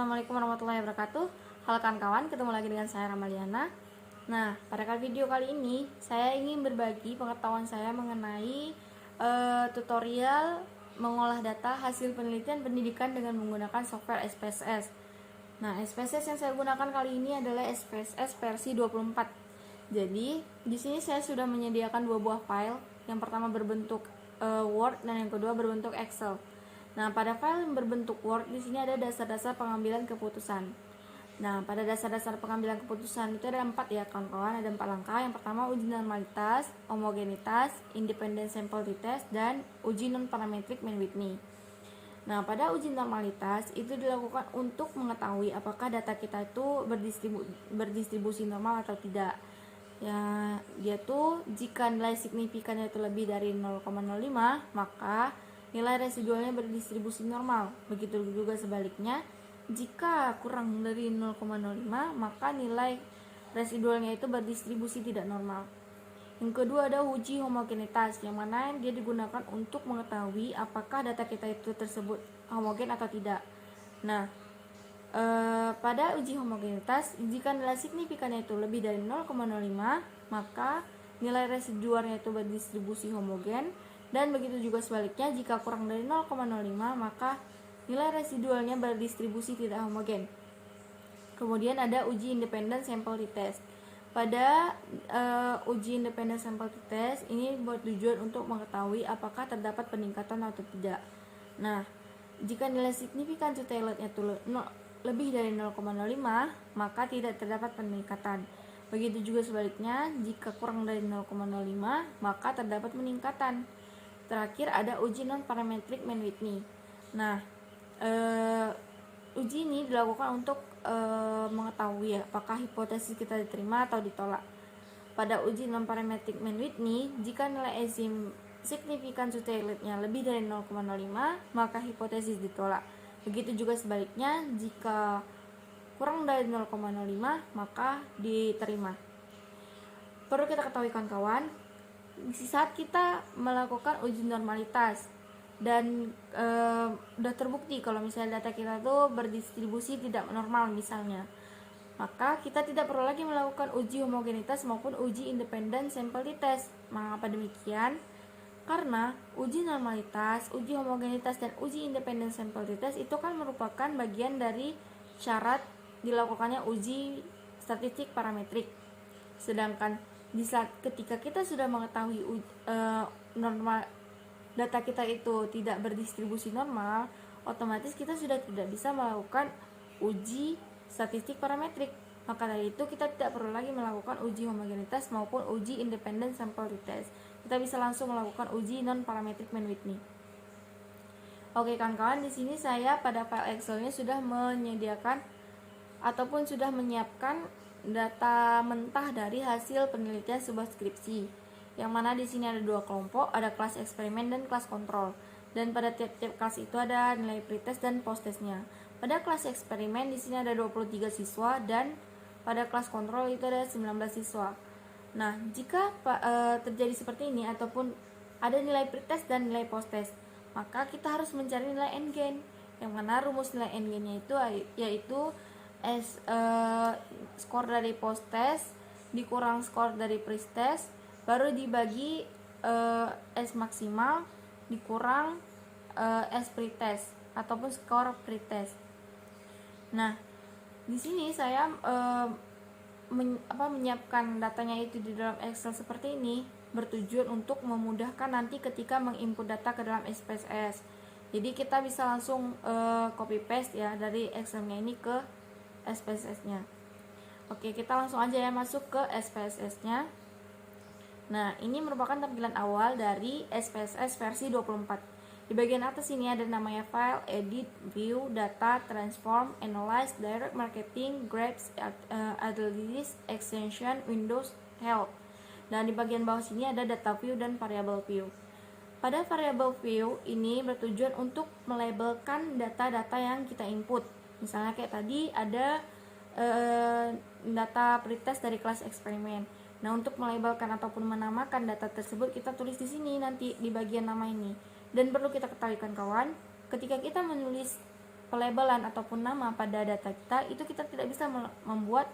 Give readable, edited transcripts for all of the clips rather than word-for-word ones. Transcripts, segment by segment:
Assalamualaikum warahmatullahi wabarakatuh. Halo kawan-kawan, ketemu lagi dengan saya Ramaliana. Nah, pada video kali ini saya ingin berbagi pengetahuan saya mengenai tutorial mengolah data hasil penelitian pendidikan dengan menggunakan software SPSS. Nah, SPSS yang saya gunakan kali ini adalah SPSS versi 24. Jadi, di sini saya sudah menyediakan dua buah file. Yang pertama berbentuk Word dan yang kedua berbentuk Excel. Nah, pada file yang berbentuk Word di sini ada dasar-dasar pengambilan keputusan. Nah, pada dasar-dasar pengambilan keputusan itu ada 4 ya kawan-kawan, ada 4 langkah. Yang pertama uji normalitas, homogenitas, independent sample retest, dan uji non-parametric Mann-Whitney. Nah, pada uji normalitas itu dilakukan untuk mengetahui apakah data kita itu berdistribusi normal atau tidak. Ya, dia tuh jika nilai signifikannya itu lebih dari 0,05, maka nilai residualnya berdistribusi normal. Begitu juga sebaliknya, jika kurang dari 0,05, maka nilai residualnya itu berdistribusi tidak normal. Yang kedua ada uji homogenitas, yang mana dia digunakan untuk mengetahui apakah data kita itu tersebut homogen atau tidak. Nah, pada uji homogenitas, jika nilai signifikannya itu lebih dari 0,05, maka nilai residualnya itu berdistribusi homogen, dan begitu juga sebaliknya, jika kurang dari 0,05, maka nilai residualnya berdistribusi tidak homogen. Kemudian ada uji independent sample retest. Pada uji independent sample retest ini bertujuan untuk mengetahui apakah terdapat peningkatan atau tidak. Nah, jika nilai signifikan tailorednya itu lebih dari 0,05, maka tidak terdapat peningkatan. Begitu juga sebaliknya, jika kurang dari 0,05, maka terdapat peningkatan. Terakhir ada uji non-parametric Mann-Whitney. Nah, uji ini dilakukan untuk mengetahui apakah hipotesis kita diterima atau ditolak. Pada uji non-parametric Mann-Whitney, jika nilai enzim signifikan tailorednya lebih dari 0,05, maka hipotesis ditolak. Begitu juga sebaliknya, jika kurang dari 0,05, maka diterima. Perlu kita ketahui kawan-kawan, di saat kita melakukan uji normalitas dan udah terbukti kalau misalnya data kita tuh berdistribusi tidak normal misalnya, maka kita tidak perlu lagi melakukan uji homogenitas maupun uji independent sample retest. Mengapa demikian? Karena uji normalitas, uji homogenitas, dan uji independent sample retest itu kan merupakan bagian dari syarat dilakukannya uji statistik parametrik. Sedangkan di saat ketika kita sudah mengetahui normal data kita itu tidak berdistribusi normal, otomatis kita sudah tidak bisa melakukan uji statistik parametrik. Maka dari itu kita tidak perlu lagi melakukan uji homogenitas maupun uji independent sample retest. Kita bisa langsung melakukan uji non-parametric Mann-Whitney. Oke kawan-kawan, di sini saya pada file Excel-nya sudah menyediakan ataupun sudah menyiapkan data mentah dari hasil penelitian sebuah skripsi. Yang mana di sini ada dua kelompok, ada kelas eksperimen dan kelas kontrol. Dan pada tiap-tiap kelas itu ada nilai pretest dan post-testnya. Pada kelas eksperimen di sini ada 23 siswa dan pada kelas kontrol itu ada 19 siswa. Nah, jika terjadi seperti ini ataupun ada nilai pretest dan nilai post-test, maka kita harus mencari nilai n-gain. Yang mana rumus nilai n-gainnya itu yaitu skor dari post-test dikurang skor dari pre-test baru dibagi S maksimal dikurang S pre-test ataupun skor pre-test. Nah, di sini saya menyiapkan datanya itu di dalam Excel seperti ini bertujuan untuk memudahkan nanti ketika menginput data ke dalam SPSS. Jadi kita bisa langsung copy paste ya dari Excel-nya ini ke SPSS-nya. Oke, kita langsung aja ya masuk ke SPSS-nya. Nah, ini merupakan tampilan awal dari SPSS versi 24. Di bagian atas ini ada namanya file, edit, view, data, transform, analyze, direct marketing, graph, analysis, extension, windows, help. Dan di bagian bawah sini ada data view dan variable view. Pada variable view ini bertujuan untuk melabelkan data-data yang kita input. Misalnya kayak tadi ada data pretest dari kelas eksperimen. Nah, untuk melabelkan ataupun menamakan data tersebut kita tulis di sini nanti di bagian nama ini. Dan perlu kita ketahui kawan, ketika kita menulis pelabelan ataupun nama pada data kita, itu kita tidak bisa membuat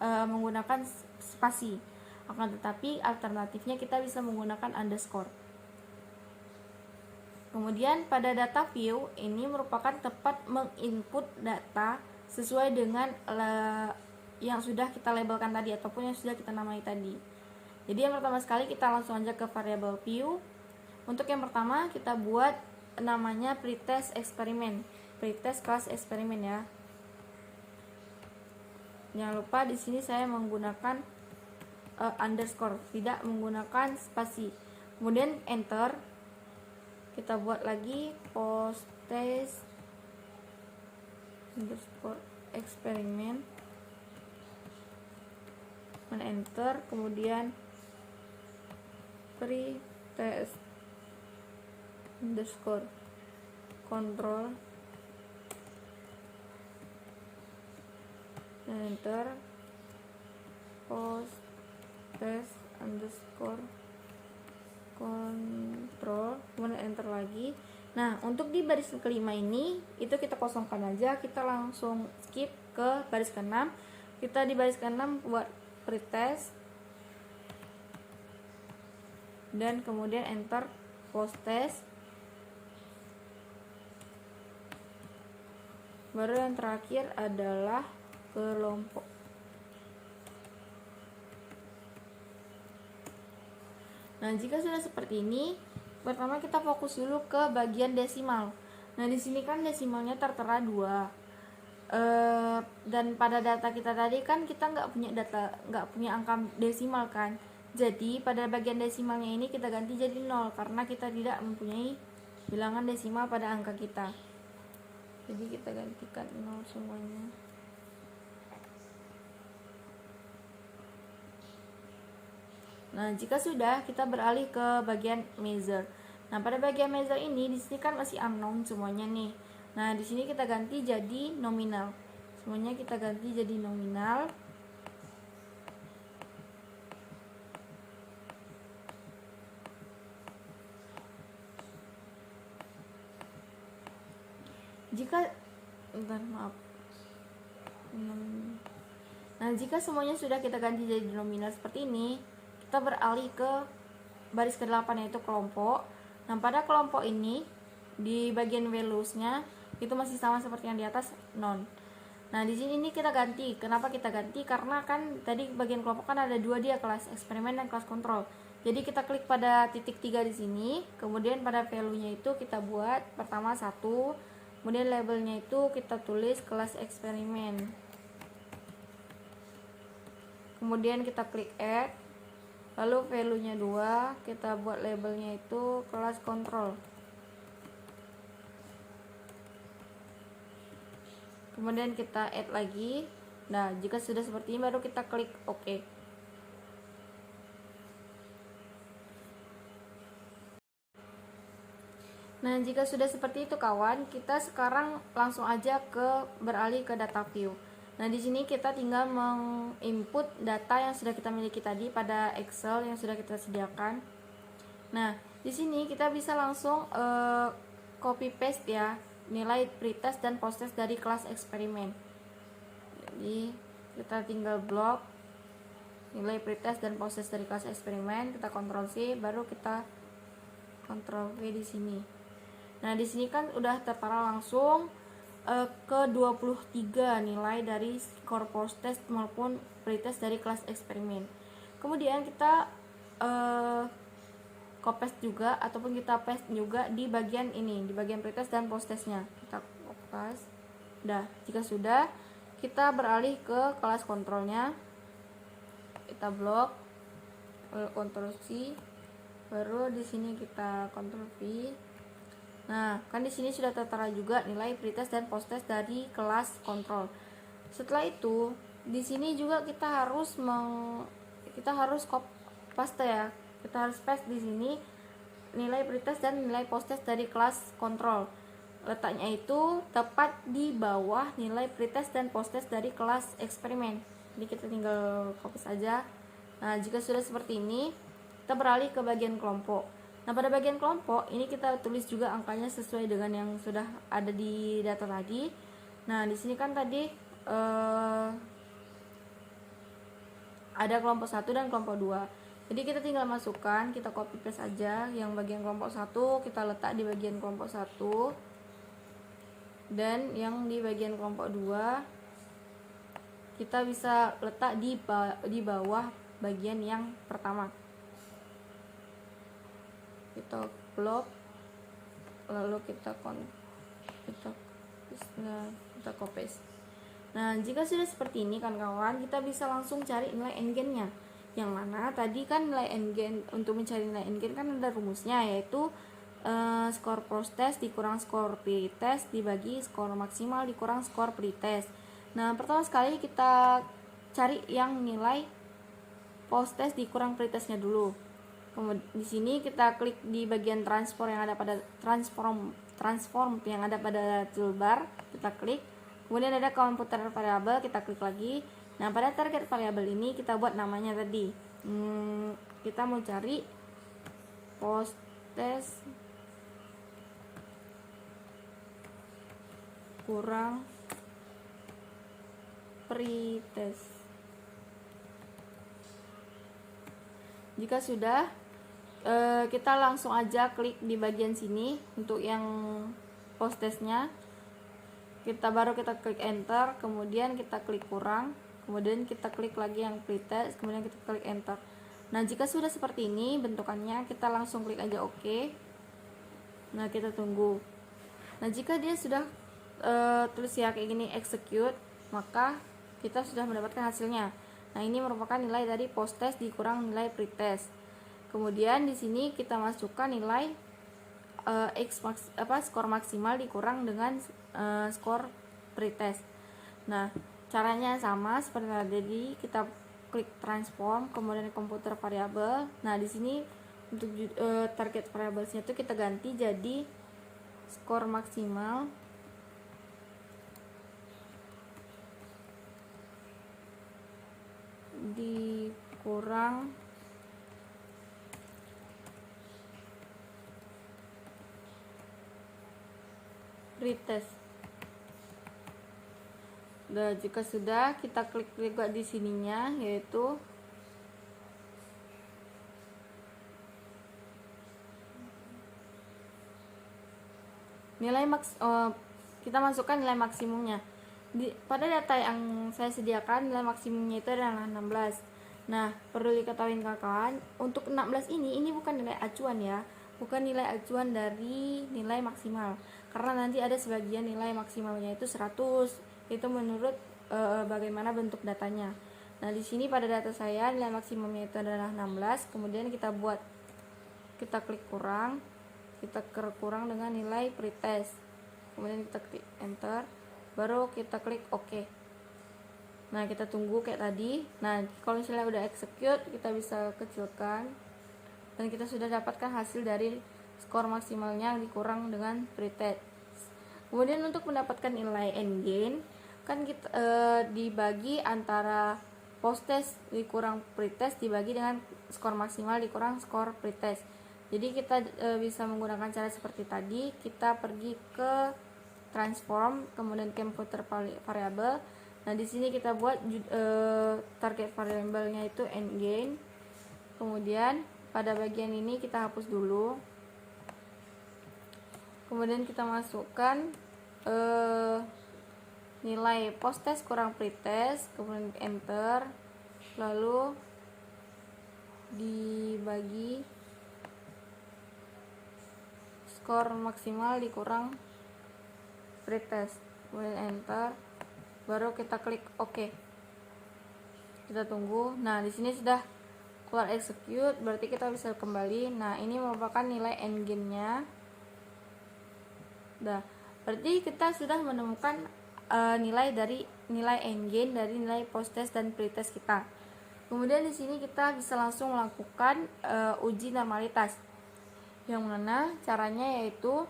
menggunakan spasi. Akan tetapi alternatifnya kita bisa menggunakan underscore. Kemudian pada data view ini merupakan tempat menginput data sesuai dengan yang sudah kita labelkan tadi ataupun yang sudah kita namai tadi. Jadi yang pertama sekali kita langsung aja ke variable view. Untuk yang pertama kita buat namanya pretest eksperimen, pretest kelas eksperimen ya. Jangan lupa di sini saya menggunakan underscore, tidak menggunakan spasi. Kemudian enter. Kita buat lagi post test underscore eksperimen, enter, kemudian pretest underscore control, dan enter, post test underscore control, kemudian enter lagi. Nah, untuk di baris kelima ini itu kita kosongkan aja, kita langsung skip ke baris ke-6. Kita di baris ke-6 buat pretest dan kemudian enter, post test. Baru yang terakhir adalah kelompok. Nah, jika sudah seperti ini, pertama kita fokus dulu ke bagian desimal. Nah, di sini kan desimalnya tertera 2. Dan pada data kita tadi kan kita nggak punya angka desimal kan. Jadi pada bagian desimalnya ini kita ganti jadi 0 karena kita tidak mempunyai bilangan desimal pada angka kita. Jadi kita gantikan 0 semuanya. Nah, jika sudah, kita beralih ke bagian measure. Nah, pada bagian measure ini di sini kan masih unknown semuanya nih. Nah, di sini kita ganti jadi nominal. Semuanya kita ganti jadi nominal. Nah, jika semuanya sudah kita ganti jadi nominal seperti ini, kita beralih ke baris ke-8 yaitu kelompok. Nah, pada kelompok ini di bagian values-nya itu masih sama seperti yang di atas, non. Nah, di sini ini kita ganti. Kenapa kita ganti? Karena kan tadi bagian kelompok kan ada 2 dia, kelas eksperimen dan kelas kontrol. Jadi kita klik pada titik 3 di sini, kemudian pada value-nya itu kita buat pertama 1, kemudian labelnya itu kita tulis kelas eksperimen. Kemudian kita klik add. Lalu value-nya 2, kita buat labelnya itu kelas kontrol. Kemudian kita add lagi. Nah, jika sudah seperti ini baru kita klik OK. Nah, jika sudah seperti itu kawan, kita sekarang langsung aja beralih ke data view. Nah, di sini kita tinggal menginput data yang sudah kita miliki tadi pada Excel yang sudah kita sediakan. Nah, di sini kita bisa langsung copy paste ya nilai pretest dan posttest dari kelas eksperimen. Jadi kita tinggal blok nilai pretest dan posttest dari kelas eksperimen, kita Ctrl C, baru kita Ctrl V di sini. Nah, di sini kan udah tertera langsung ke 23 nilai dari skor posttest maupun pretest dari kelas eksperimen. Kemudian kita copy juga ataupun kita paste juga di bagian ini, di bagian pretest dan posttestnya. Kita copy. Udah, jika sudah, kita beralih ke kelas kontrolnya. Kita blok, Ctrl C, baru di sini kita Ctrl V. Nah, kan di sini sudah tertera juga nilai pretest dan posttest dari kelas kontrol. Setelah itu, di sini juga kita harus paste ya. Kita harus paste di sini nilai pretest dan nilai posttest dari kelas kontrol. Letaknya itu tepat di bawah nilai pretest dan posttest dari kelas eksperimen. Jadi kita tinggal copy saja. Nah, jika sudah seperti ini, kita beralih ke bagian kelompok. Nah, pada bagian kelompok ini kita tulis juga angkanya sesuai dengan yang sudah ada di data tadi. Nah, di sini kan tadi ada kelompok 1 dan kelompok 2. Jadi kita tinggal masukkan, kita copy paste aja yang bagian kelompok 1 kita letak di bagian kelompok 1 dan yang di bagian kelompok 2 kita bisa letak di bawah bagian yang pertama. Kita blok, lalu kita copy. Nah, jika sudah seperti ini kan kawan, kita bisa langsung cari nilai n-nya. Yang mana tadi kan nilai n-, untuk mencari nilai n- kan ada rumusnya, yaitu skor post test dikurang skor pretest dibagi skor maksimal dikurang skor pretest. Nah, pertama sekali kita cari yang nilai post test dikurang pretestnya dulu. Kemudian di sini kita klik di bagian transform yang ada pada transform yang ada pada toolbar, kita klik. Kemudian ada komputer variabel, kita klik lagi. Nah, pada target variabel ini kita buat namanya tadi. Kita mau cari post test kurang pretest. Jika sudah, kita langsung aja klik di bagian sini untuk yang post testnya. Baru kita klik enter, kemudian kita klik kurang, kemudian kita klik lagi yang pretest, kemudian kita klik enter. Nah, jika sudah seperti ini bentukannya, kita langsung klik aja OK. Nah, kita tunggu. Nah, jika dia sudah tulis ya kayak gini execute, maka kita sudah mendapatkan hasilnya. Nah, ini merupakan nilai dari post test dikurang nilai pretest. Kemudian di sini kita masukkan nilai skor maksimal dikurang dengan skor pretest. Nah, caranya sama seperti tadi, kita klik transform, kemudian komputer variabel. Nah, di sini untuk target variabelnya itu kita ganti jadi skor maksimal dikurang pretest. Nah, jika sudah, kita klik juga di sininya, yaitu nilai kita masukkan nilai maksimumnya. Pada data yang saya sediakan nilai maksimumnya itu adalah 16. Nah, perlu diketahui kawan, untuk 16 ini bukan nilai acuan ya, bukan nilai acuan dari nilai maksimal, karena nanti ada sebagian nilai maksimalnya itu 100, itu menurut bagaimana bentuk datanya. Nah, di sini pada data saya nilai maksimumnya itu adalah 16, kemudian kita klik kurang, kita kurang dengan nilai pretest, kemudian kita klik enter, baru kita klik OK. Nah, kita tunggu kayak tadi. Nah, kalau misalnya udah execute, kita bisa kecilkan dan kita sudah dapatkan hasil dari skor maksimalnya dikurang dengan pretest. Kemudian untuk mendapatkan nilai n-gain kan kita dibagi antara post test dikurang pretest dibagi dengan skor maksimal dikurang skor pretest. Jadi kita bisa menggunakan cara seperti tadi. Kita pergi ke transform, kemudian komputer variabel. Nah, di sini kita buat target variabelnya itu n-gain. Kemudian pada bagian ini kita hapus dulu. Kemudian kita masukkan nilai post test kurang pretest, kemudian enter, lalu dibagi skor maksimal dikurang pretest, kemudian enter, baru kita klik OK. Kita tunggu. Nah, di sini sudah keluar execute, berarti kita bisa kembali. Nah, ini merupakan nilai n-gain-nya. Nah, berarti kita sudah menemukan nilai n-gain dari nilai post test dan pretest kita. Kemudian di sini kita bisa langsung melakukan uji normalitas. Yang mana caranya yaitu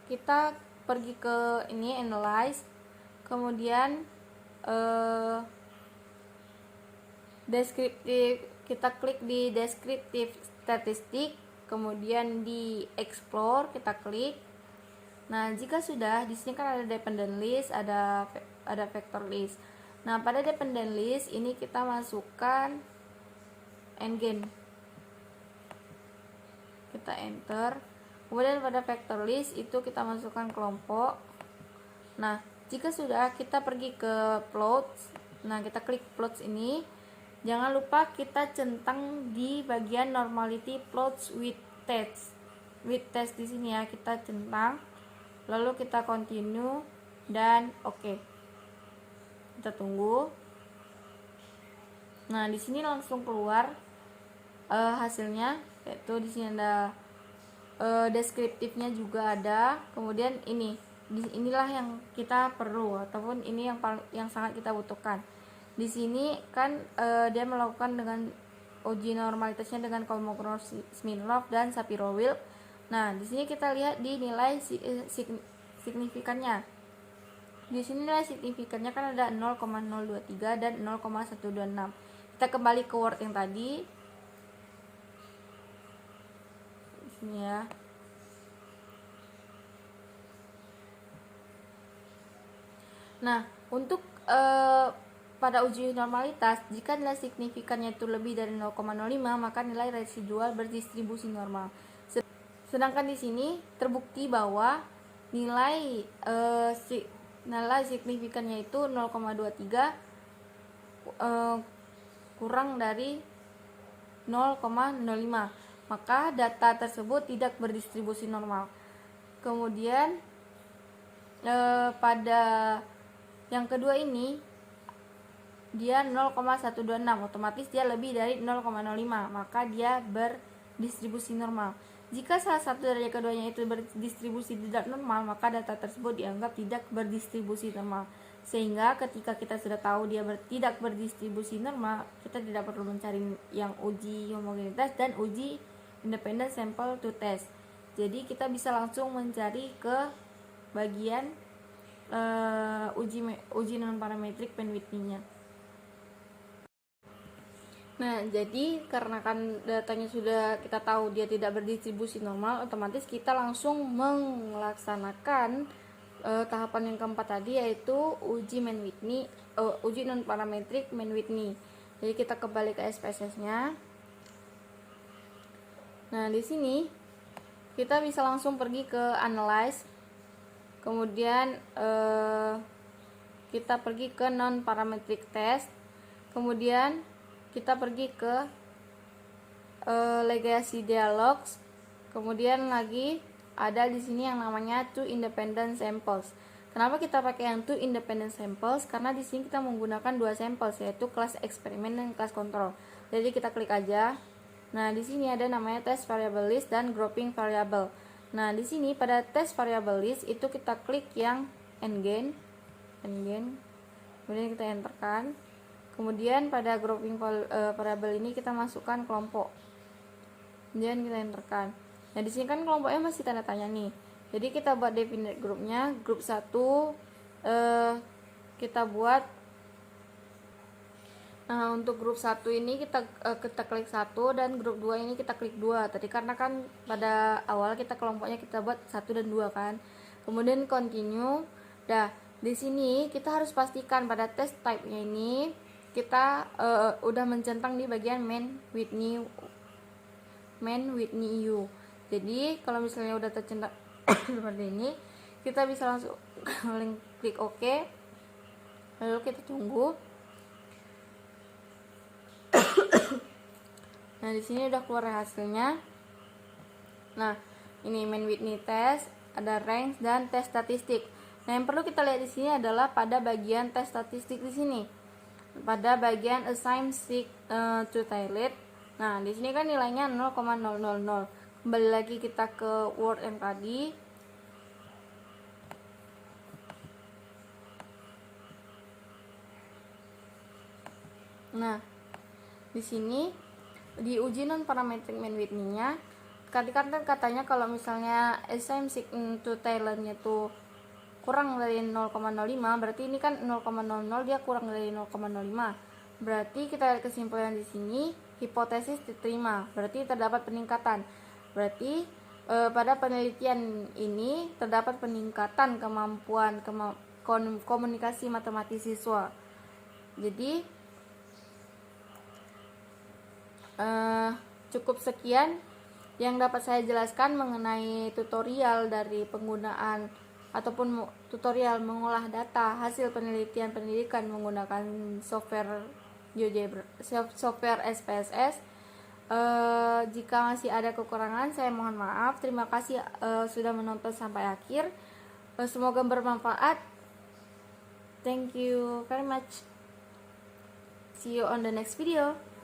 kita pergi ke ini analyze, kemudian deskriptif, kita klik di deskriptif statistik, kemudian di explore kita klik. Nah, jika sudah, di sini kan ada dependent list, ada vector list. Nah, pada dependent list ini kita masukkan nggen. Kita enter. Kemudian pada vector list itu kita masukkan kelompok. Nah, jika sudah, kita pergi ke plots. Nah, kita klik plots ini. Jangan lupa kita centang di bagian normality plots with test. With test di sini ya, kita centang. Lalu kita continue dan oke. Kita tunggu. Nah, di sini langsung keluar hasilnya, yaitu di sini ada deskriptifnya juga ada. Kemudian inilah yang kita perlu, ataupun ini yang sangat kita butuhkan. Di sini kan dia melakukan dengan uji normalitasnya dengan Kolmogorov, Smirnov dan Shapiro-Wilk. Nah, di sini kita lihat di nilai signifikannya. Di sini nilai signifikannya kan ada 0,023 dan 0,126. Kita kembali ke Word yang tadi. Di sini ya. Nah, untuk pada uji normalitas, jika nilai signifikannya itu lebih dari 0,05, maka nilai residual berdistribusi normal. Sedangkan di sini terbukti bahwa nilai signifikannya itu 0,23 kurang dari 0,05, maka data tersebut tidak berdistribusi normal. Kemudian pada yang kedua ini dia 0,126, otomatis dia lebih dari 0,05, maka dia berdistribusi normal. Jika salah satu dari keduanya itu berdistribusi tidak normal, maka data tersebut dianggap tidak berdistribusi normal. Sehingga ketika kita sudah tahu dia tidak berdistribusi normal, kita tidak perlu mencari yang uji homogenitas dan uji independent sample to test. Jadi kita bisa langsung mencari ke bagian uji non parametrik Penn-Whitney-nya. Nah, jadi karena kan datanya sudah kita tahu dia tidak berdistribusi normal, otomatis kita langsung melaksanakan tahapan yang keempat tadi, yaitu uji Mann-Whitney, uji non parametrik Mann-Whitney. Jadi kita kembali ke SPSS-nya. Nah, di sini kita bisa langsung pergi ke analyze. Kemudian kita pergi ke non parametric test. Kemudian kita pergi ke legacy dialogues. Kemudian lagi ada di sini yang namanya two independent samples. Kenapa kita pakai yang two independent samples? Karena di sini kita menggunakan dua samples, yaitu kelas eksperimen dan kelas kontrol. Jadi kita klik aja. Nah, di sini ada namanya test variable list dan grouping variable. Nah, di sini pada test variable list itu kita klik yang nggen. Kemudian kita enterkan. Kemudian pada grouping variable ini kita masukkan kelompok. Kemudian kita enterkan. Nah, di sini kan kelompoknya masih tanda tanya nih. Jadi kita buat definite grupnya, grup 1 kita buat. Nah, untuk grup 1 ini kita klik 1 dan grup 2 ini kita klik 2. Tadi karena kan pada awal kita kelompoknya kita buat 1 dan 2 kan. Kemudian continue. Nah, di sini kita harus pastikan pada test type-nya ini kita udah mencentang di bagian Mann-Whitney U. Jadi kalau misalnya udah tercentang seperti ini, kita bisa langsung klik OK. Lalu kita tunggu. Nah, di sini udah keluar hasilnya. Nah, ini Mann-Whitney test, ada range dan tes statistik. Nah, yang perlu kita lihat di sini adalah pada bagian tes statistik di sini. Pada bagian assign seek to target. Nah, di sini kan nilainya 0,000. Kembali lagi kita ke Word yang tadi. Nah, di sini di uji non parametric Mann-Whitney-nya katanya kalau misalnya assign seek to target-nya tuh kurang dari 0,05, berarti ini kan 0,00 dia kurang dari 0,05. Berarti kita lihat kesimpulan di sini, hipotesis diterima, berarti terdapat peningkatan. Berarti pada penelitian ini terdapat peningkatan kemampuan komunikasi matematis siswa. Jadi cukup sekian yang dapat saya jelaskan mengenai tutorial dari penggunaan ataupun tutorial mengolah data hasil penelitian pendidikan menggunakan software GeoGebra, software SPSS. Jika masih ada kekurangan saya mohon maaf. Terima kasih sudah menonton sampai akhir. Semoga bermanfaat. Thank you very much. See you on the next video.